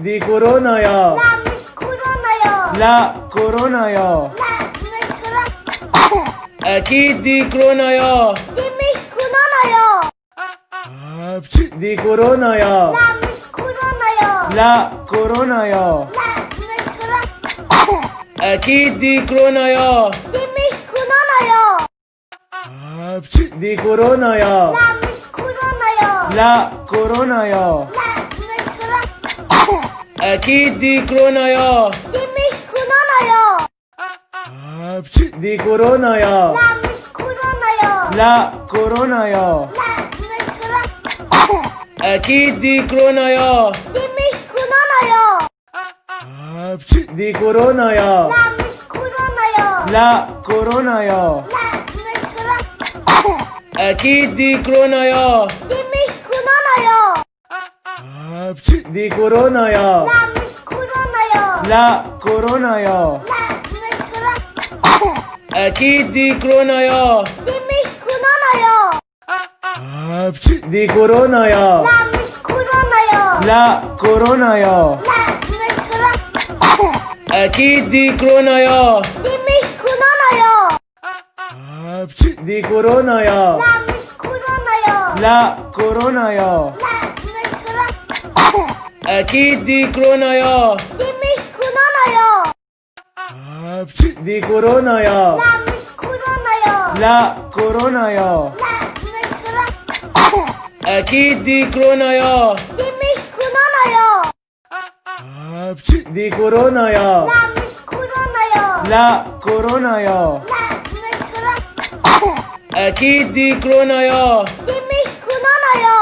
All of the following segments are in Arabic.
Di coronaya. لا مش كورونا يا. لا كورونايا. لا مش كورونا. أكيد دي كورونايا. دي مش كورونا يا. دي كورونايا. لا مش كورونا يا. لا كورونايا. لا مش كورونا. أكيد دي كورونايا. دي مش كورونا يا. دي كورونايا. لا مش كورونا يا. لا كورونايا. لا مش كورونا. أكيد دي كورونايا. دي مش كورونا يا. دي كورونايا. لا مش كورونا يا. لا كورونايا. لا مش كورونا. أكيد دي كورونايا. دي مش كورونا يا. دي كورونايا. لا مش كورونا يا. لا كورونايا. لا مش كورونا. أكيد دي كورونايا. دي مش كورونا يا. دي كورونايا. لا مش كورونا يا. لا كورونايا. لا مش كورونا. أكيد دي كورونايا. دي مش كورونا يا. دي كورونايا. لا مش كورونا يا. لا كورونايا. لا مش كورونا. أكيد دي كورونايا. دي مش كورونا يا. دي كورونايا. لا مش كورونا يا. لا كورونايا. لا مش كورونا. أكيد دي كورونايا. دي مش كورونا يا. دي كورونايا. لا مش كورونا يا. لا كورونايا. لا مش كورونا. أكيد دي كورونايا. دي مش كورونا يا. دي كورونايا. لا مش كورونا يا. لا كورونايا. لا مش كورونا. أكيد دي كورونايا. دي مش كورونا يا.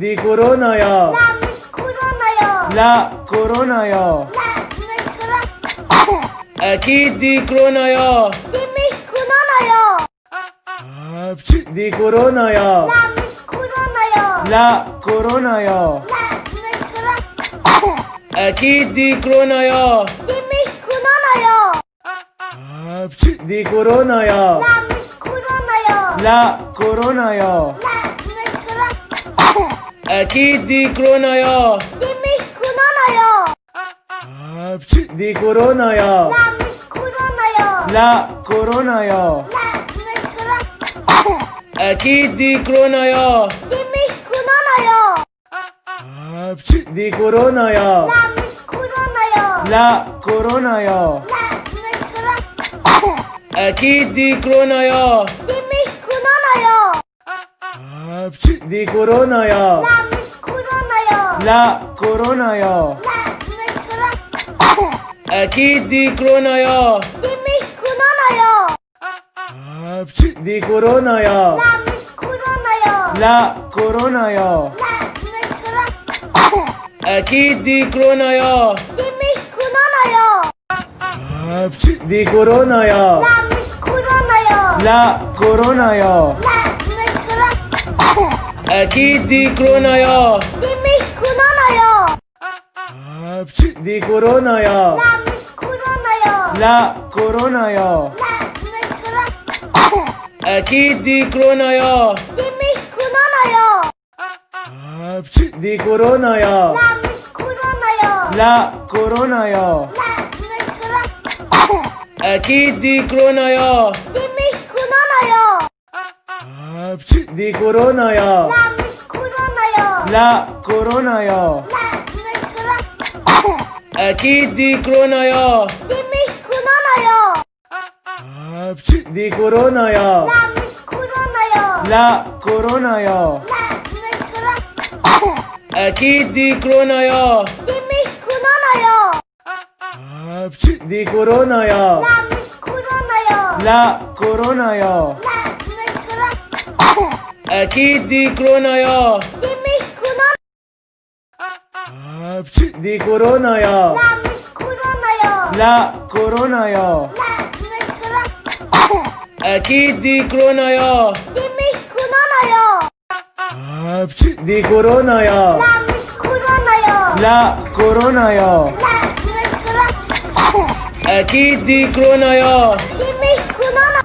دي كورونايا. لا مش كورونا يا. لا كورونايا. لا مش كورونا. أكيد دي كورونايا. دي مش كورونا يا. دي كورونايا. لا مش كورونا يا. لا كورونايا. لا مش كورونا. أكيد دي كورونايا. دي مش كورونا يا. دي كورونايا. لا مش كورونا يا. لا كورونايا. لا مش كورونا. أكيد دي كورونايا. دي مش كورونا يا. دي كورونايا. لا مش كورونا يا. لا كورونايا. لا مش كورونا. أكيد دي كورونايا. دي مش كورونا يا. دي كورونايا. لا مش كورونا يا. لا كورونايا. لا مش كورونا. أكيد دي كورونايا. دي مش كورونا يا. دي كورونايا. لا مش كورونا يا. لا كورونايا. لا مش كورونا. أكيد دي كورونايا. دي مش كورونا يا. دي كورونايا. لا مش كورونا يا. لا كورونايا. لا مش كورونا. أكيد دي كورونايا. دي مش كورونا يا. دي كورونايا. لا مش كورونا يا. لا كورونايا. لا مش كورونا. أكيد دي كورونايا. دي مش كورونا يا. دي كورونايا. لا مش كورونا يا. لا كورونايا. لا مش كورونا. أكيد دي كورونايا. دي مش كورونا يا. دي كورونايا. لا مش كورونا يا. لا كورونايا. لا مش كورونا. أكيد دي كورونايا. دي مش كورونا يا. دي كورونايا. لا مش كورونا يا. لا كورونايا. لا مش كورونا. أكيد دي كورونايا. دي مش كورونا يا. دي كورونايا. لا مش كورونا يا. لا كورونايا. لا مش كورونا. أكيد دي كورونايا. دي مش كورونا يا. دي كورونايا. لا مش كورونا يا. لا كورونايا. لا مش كورونا. أكيد دي كورونايا. دي مش كورونا. دي كورونايا. لا مش كورونا يا. لا كورونايا. لا مش كورونا. أكيد دي كورونايا. دي مش كورونا يا. دي كورونايا. لا مش كورونا يا. لا كورونايا. لا مش كورونا. أكيد دي كورونايا. دي مش كورونا.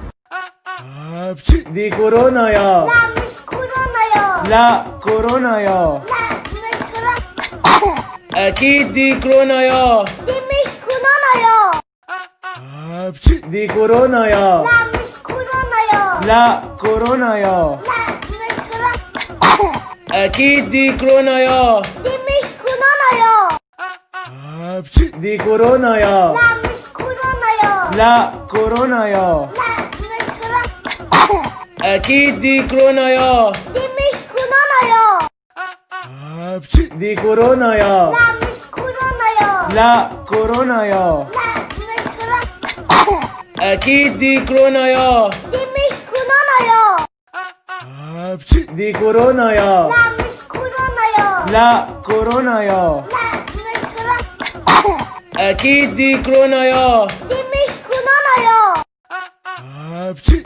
Di coronaya. La miss coronaya. La coronaya. La miss coronaya. أكيد دي كورونايا. Di miss coronaya. دي كورونايا. La miss coronaya. لا كورونايا. La miss coronaya. أكيد دي كورونايا. Di miss coronaya. دي كورونايا. La miss coronaya. لا كورونايا. La miss coronaya. أكيد دي كورونايا. Di miss coronaya. دي كورونايا. La miss coronaya. لا كورونايا. La miss coronaya. أكيد دي كورونايا. Di miss coronaya. دي كورونايا. La miss coronaya. لا كورونايا. La miss coronaya. أكيد دي كورونايا. Di miss coronaya.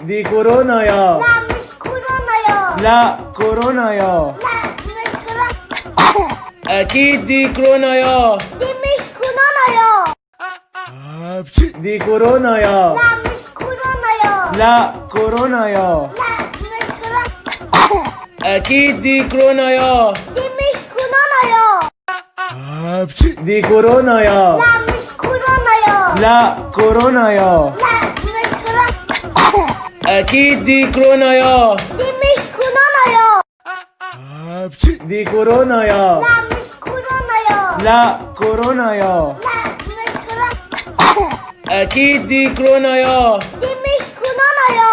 دي كورونايا. La miss coronaya. لا كورونايا. La miss coronaya. أكيد دي كورونايا. Di miss coronaya. دي كورونايا. La miss coronaya. لا كورونايا. La miss coronaya. أكيد دي كورونايا. Di miss coronaya. دي كورونايا. La miss coronaya. لا كورونايا. La miss coronaya. أكيد دي كورونايا. Di miss coronaya. دي كورونايا. La miss coronaya. لا كورونايا. La miss coronaya. أكيد دي كورونايا. Di miss coronaya.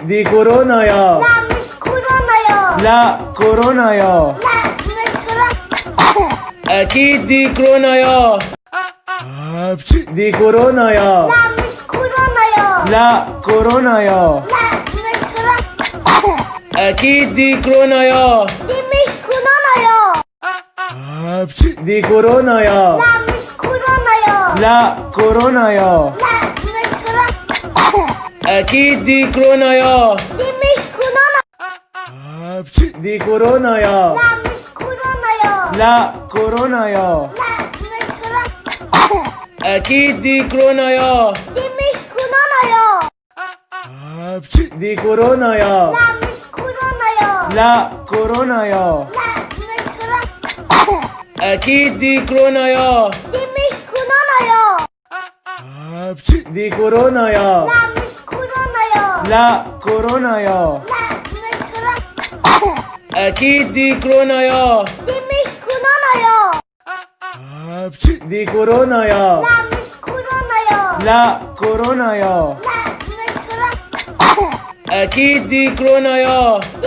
دي كورونايا. La miss coronaya. لا كورونايا. La miss coronaya. أكيد دي كورونايا. دي كورونايا. La miss coronaya. لا كورونايا. La miss coronaya. أكيد دي كورونايا. Di miss coronaya. دي كورونايا. La miss coronaya. لا كورونايا. La miss coronaya. أكيد دي كورونايا. Di miss coronaya. دي كورونايا. La miss coronaya. لا كورونايا. La miss coronaya. أكيد دي كورونايا. Di miss coronaya. دي كورونايا. La miss coronaya. لا كورونايا. La miss coronaya. أكيد دي كورونايا. Di miss coronaya. دي كورونايا. La miss coronaya. لا كورونايا. La miss coronaya. أكيد دي كورونايا. Di miss coronaya. دي كورونايا. La miss coronaya. لا كورونايا. La miss coronaya. أكيد دي كورونايا. Di